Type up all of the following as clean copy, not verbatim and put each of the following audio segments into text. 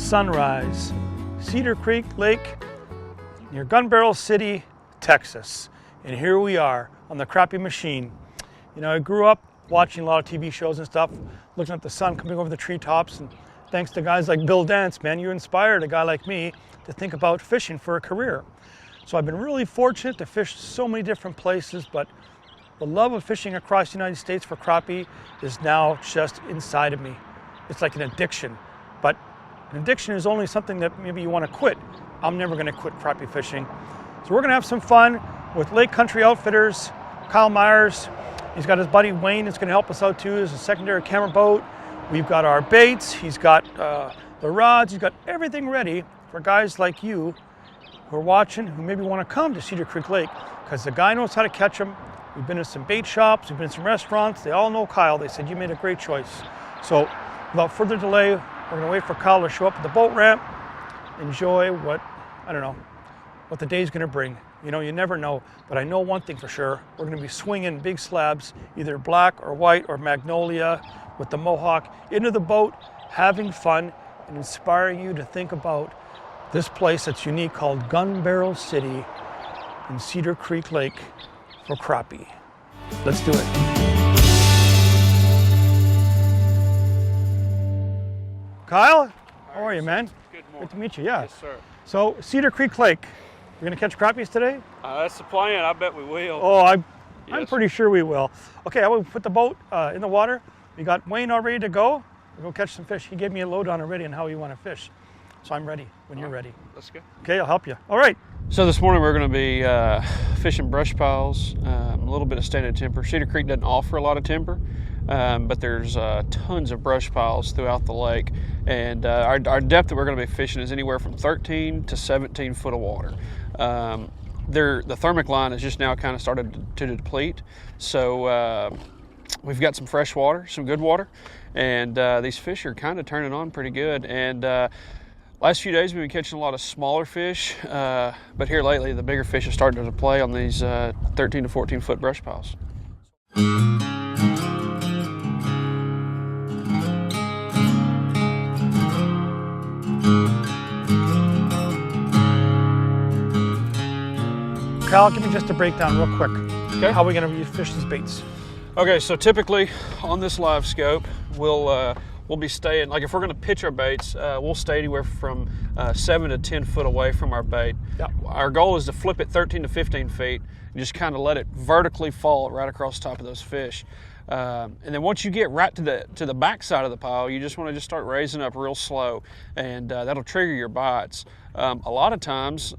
sunrise. Cedar Creek Lake near Gun Barrel City, Texas. And here we are on the Crappie machine. You know, I grew up watching a lot of TV shows and stuff, looking at the sun coming over the treetops, and thanks to guys like Bill Dance, man, you inspired a guy like me to think about fishing for a career. So I've been really fortunate to fish so many different places, but the love of fishing across the United States for crappie is now just inside of me. It's like an addiction, but an addiction is only something that maybe you want to quit. I'm never going to quit crappie fishing. So we're going to have some fun with Lake Country Outfitters, Kyle Miers. He's got his buddy Wayne that's going to help us out too as a secondary camera boat. We've got our baits, he's got the rods, he's got everything ready for guys like you who are watching, who maybe want to come to Cedar Creek Lake, because the guy knows how to catch them. We've been to some bait shops, we've been to some restaurants, they all know Kyle. They said, you made a great choice. So without further delay, we're going to wait for Kyle to show up at the boat ramp, enjoy what, I don't know, what the day's going to bring. You know, you never know, but I know one thing for sure. We're going to be swinging big slabs, either black or white or magnolia with the mohawk, into the boat, having fun and inspiring you to think about this place that's unique called Gun Barrel City in Cedar Creek Lake for crappie. Let's do it. Kyle, how are you, man? Good morning. Good to meet you, yeah. Yes, sir. So, Cedar Creek Lake, we're gonna catch crappies today? That's the plan. I bet we will. Oh, I'm Yes. pretty sure we will. Okay, I will put the boat in the water. We got Wayne all ready to go. We'll go catch some fish. He gave me a lowdown already on how you want to fish. So I'm ready when you're ready. Let's go. Okay, I'll help you. All right. So this morning we're going to be fishing brush piles, a little bit of standard timber. Cedar Creek doesn't offer a lot of timber, but there's tons of brush piles throughout the lake. And our depth that we're going to be fishing is anywhere from 13 to 17 foot of water. The thermic line has just now kind of started to deplete. So we've got some fresh water, some good water, and these fish are kind of turning on pretty good. And last few days we've been catching a lot of smaller fish, but here lately the bigger fish are starting to play on these 13 to 14 foot brush piles. Kyle, give me just a breakdown real quick. Okay. How are we going to fish these baits? Okay, so typically on this live scope, we'll be staying, like if we're going to pitch our baits, we'll stay anywhere from 7 to 10 foot away from our bait. Yep. Our goal is to flip it 13 to 15 feet and just kind of let it vertically fall right across the top of those fish. And then once you get right to the back side of the pile, you just want to just start raising up real slow, and that'll trigger your bites. A lot of times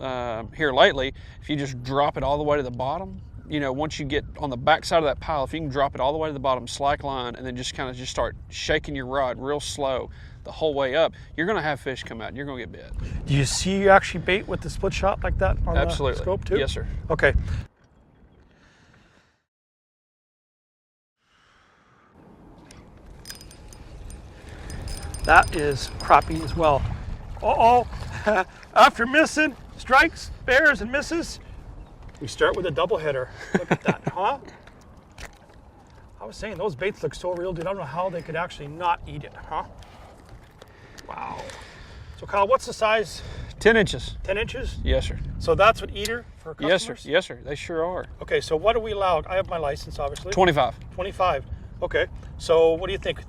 here lately, if you just drop it all the way to the bottom, you know, once you get on the back side of that pile, if you can drop it all the way to the bottom, slack line, and then just kind of just start shaking your rod real slow the whole way up, you're going to have fish come out and you're going to get bit. Do you see you actually bait with the split shot like that on Absolutely. the scope too? Yes, sir. Okay. That is crappie as well. Uh-oh. After missing strikes, bears, and misses, we start with a double header. Look at that, huh? I was saying, those baits look so real, dude. I don't know how they could actually not eat it, huh? Wow. So, Kyle, what's the size? 10 inches. 10 inches? Yes, sir. So that's what eater for customers? Yes, sir. Yes, sir. They sure are. Okay, so what are we allowed? I have my license, obviously. 25. 25. Okay. So what do you think?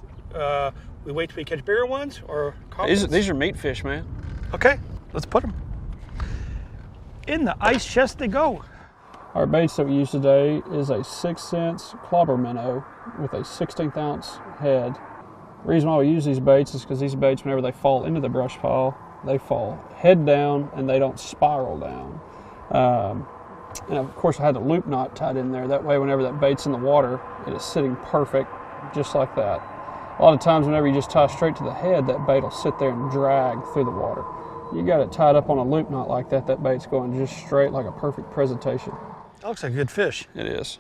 We wait till we catch bigger ones or These are meat fish, man. Okay, let's put them. In the ice chest they go. Our baits that we use today is a 6-cent clobber minnow with a 16th ounce head. The reason why we use these baits is because these baits, whenever they fall into the brush pile, they fall head down and they don't spiral down. And of course I had a loop knot tied in there. That way whenever that bait's in the water, it is sitting perfect, just like that. A lot of times whenever you just tie straight to the head, that bait will sit there and drag through the water. You got it tied up on a loop knot like that, that bait's going just straight like a perfect presentation. That looks like a good fish. It is.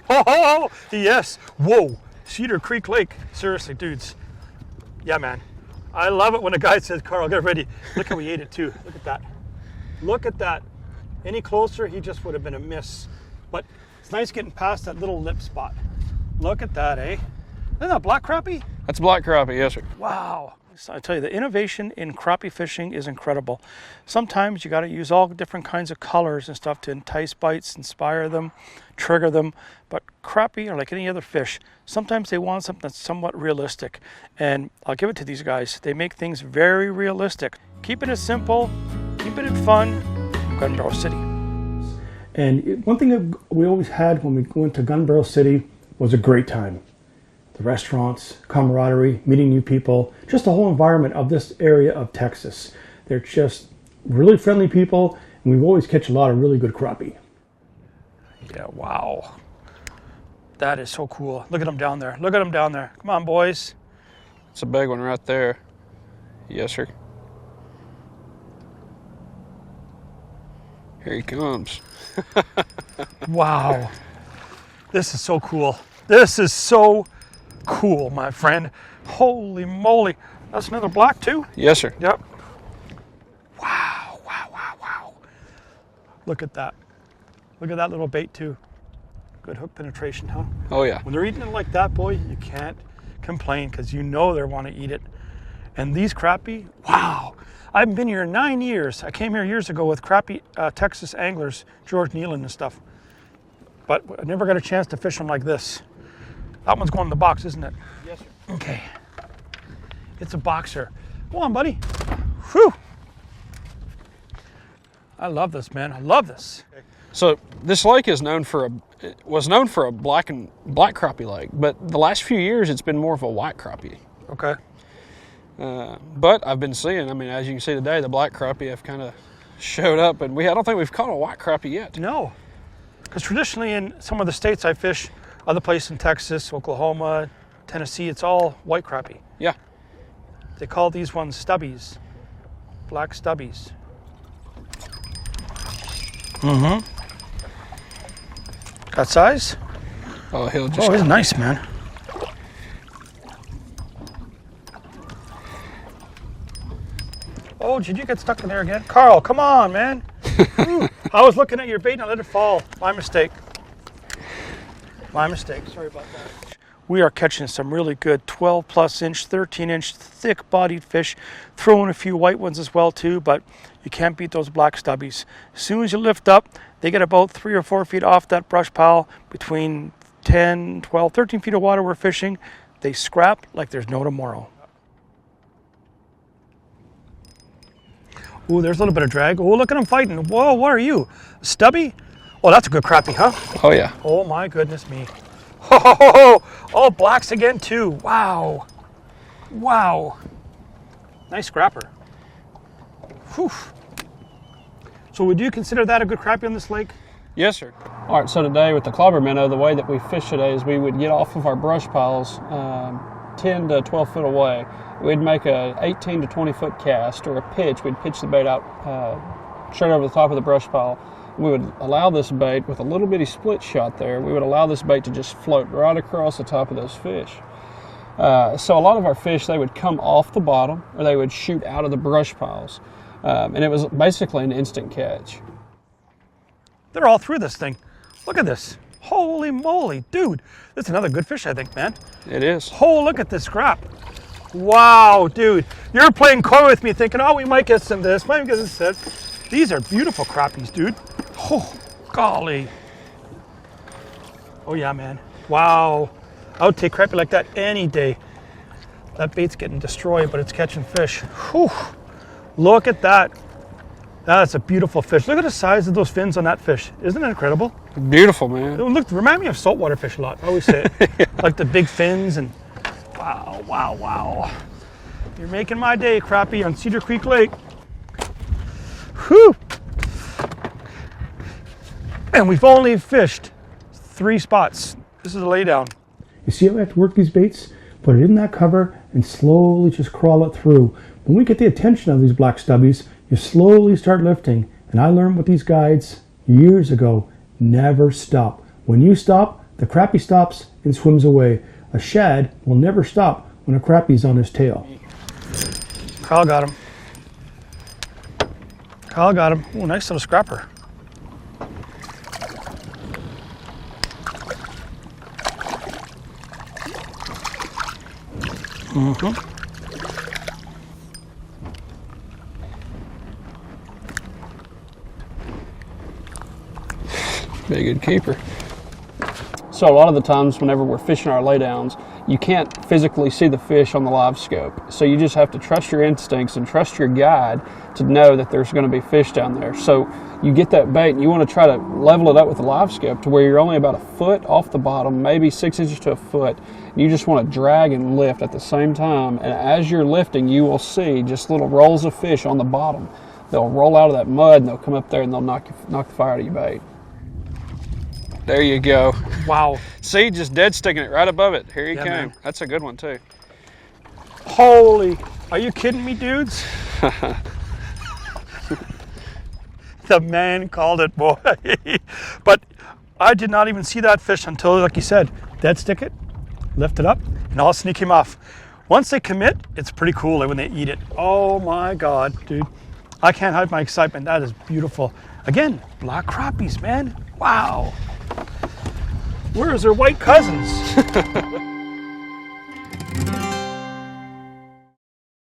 Oh, yes. Whoa. Cedar Creek Lake. Seriously, dudes. Yeah, man. I love it when a guy says, Karl, get ready. Look how he ate it, too. Look at that. Look at that. Any closer, he just would have been a miss. But It's nice getting past that little lip spot. Look at that, eh? Isn't that black crappie? That's black crappie, yes, sir. Wow. So I tell you, the innovation in crappie fishing is incredible. Sometimes you got to use all different kinds of colors and stuff to entice bites, inspire them, trigger them. But crappie are like any other fish. Sometimes they want something that's somewhat realistic. And I'll give it to these guys. They make things very realistic. Keeping it simple, keeping it fun. Gun Barrel City. And one thing that we always had when we went to Gun Barrel City was a great time. The restaurants, camaraderie, meeting new people, just the whole environment of this area of Texas. They're just really friendly people, and we've always catch a lot of really good crappie. Yeah, wow. That is so cool. Look at them down there. Look at them down there. Come on, boys. It's a big one right there. Yes, sir. Here he comes. Wow. This is so cool. This is so cool, my friend. Holy moly. That's another black too? Yes, sir. Yep. Wow, wow, wow, wow. Look at that. Look at that little bait too. Good hook penetration, huh? Oh, yeah. When they're eating it like that, boy, you can't complain because you know they want to eat it. And these crappie, wow. I've been here 9 years. I came here years ago with crappie Texas anglers, George Nealon and stuff. But I never got a chance to fish them like this. That one's going in the box, isn't it? Yes, sir. Okay. It's a boxer. Go on, buddy. Whew. I love this, man. I love this. So this lake was known for a black crappie lake, but the last few years it's been more of a white crappie. Okay. But I've been seeing, I mean, as you can see today, the black crappie have kind of showed up, and I don't think we've caught a white crappie yet. No. Because traditionally in some of the states I fish, other places in Texas, Oklahoma, Tennessee, it's all white crappie. Yeah. They call these ones stubbies, black stubbies. Mm-hmm. Got size? Oh, he'll just. Oh, he's nice, man. Oh, did you get stuck in there again? Carl, come on, man. I was looking at your bait and I let it fall. My mistake. My mistake. Sorry about that. We are catching some really good 12 plus inch, 13 inch thick bodied fish, throwing a few white ones as well too, but you can't beat those black stubbies. As soon as you lift up, they get about 3 or 4 feet off that brush pile. Between 10, 12, 13 feet of water we're fishing, they scrap like there's no tomorrow. Ooh, there's a little bit of drag. Oh, look at them fighting. Whoa, what are you? Stubby? Oh, that's a good crappie, huh? Oh, yeah. Oh, my goodness me. Oh, all blacks again, too. Wow. Wow. Nice scrapper. Whew. So would you consider that a good crappie on this lake? Yes, sir. All right, so today with the clobber minnow, the way that we fish today is we would get off of our brush piles 10 to 12 foot away. We'd make a 18 to 20 foot cast or a pitch. We'd pitch the bait out straight over the top of the brush pile. We would allow this bait with a little bitty split shot there. We would allow this bait to just float right across the top of those fish. So a lot of our fish, they would come off the bottom or they would shoot out of the brush piles. And it was basically an instant catch. They're all through this thing. Look at this. Holy moly, dude. That's another good fish, I think, man. It is. Oh, look at this scrap. Wow, dude. You're playing coy with me thinking, oh, we might get some of this, might get some of this. These are beautiful crappies, dude. Oh, golly. Oh, yeah, man. Wow. I would take crappie like that any day. That bait's getting destroyed, but it's catching fish. Whew. Look at that. That's a beautiful fish. Look at the size of those fins on that fish. Isn't it incredible? Beautiful, man. Look, remind me of saltwater fish a lot. I always say it. Yeah. Like the big fins and wow, wow, wow. You're making my day, crappie, on Cedar Creek Lake. Whew. And we've only fished 3 spots. This is a laydown. You see how we have to work these baits? Put it in that cover and slowly just crawl it through. When we get the attention of these black stubbies, you slowly start lifting. And I learned with these guides years ago, never stop. When you stop, the crappie stops and swims away. A shad will never stop when a crappie's on his tail. Kyle got him. Kyle got him. Oh, nice little scrapper. Be a good keeper. So a lot of the times whenever we're fishing our laydowns, you can't physically see the fish on the live scope. So you just have to trust your instincts and trust your guide to know that there's going to be fish down there. So you get that bait and you want to try to level it up with the live scope to where you're only about a foot off the bottom, maybe 6 inches to a foot. And you just want to drag and lift at the same time. And as you're lifting, you will see just little rolls of fish on the bottom. They'll roll out of that mud and they'll come up there and they'll knock the fire out of your bait. There you go. Wow. See, just dead sticking it right above it. Here he came. Man. That's a good one too. Holy, are you kidding me, dudes? The man called it, boy. But I did not even see that fish until, like you said, dead stick it, lift it up, and all of a sudden he came off. Once they commit, it's pretty cool when they eat it. Oh my God, dude. I can't hide my excitement. That is beautiful. Again, black crappies, man. Wow. Where is their white cousins?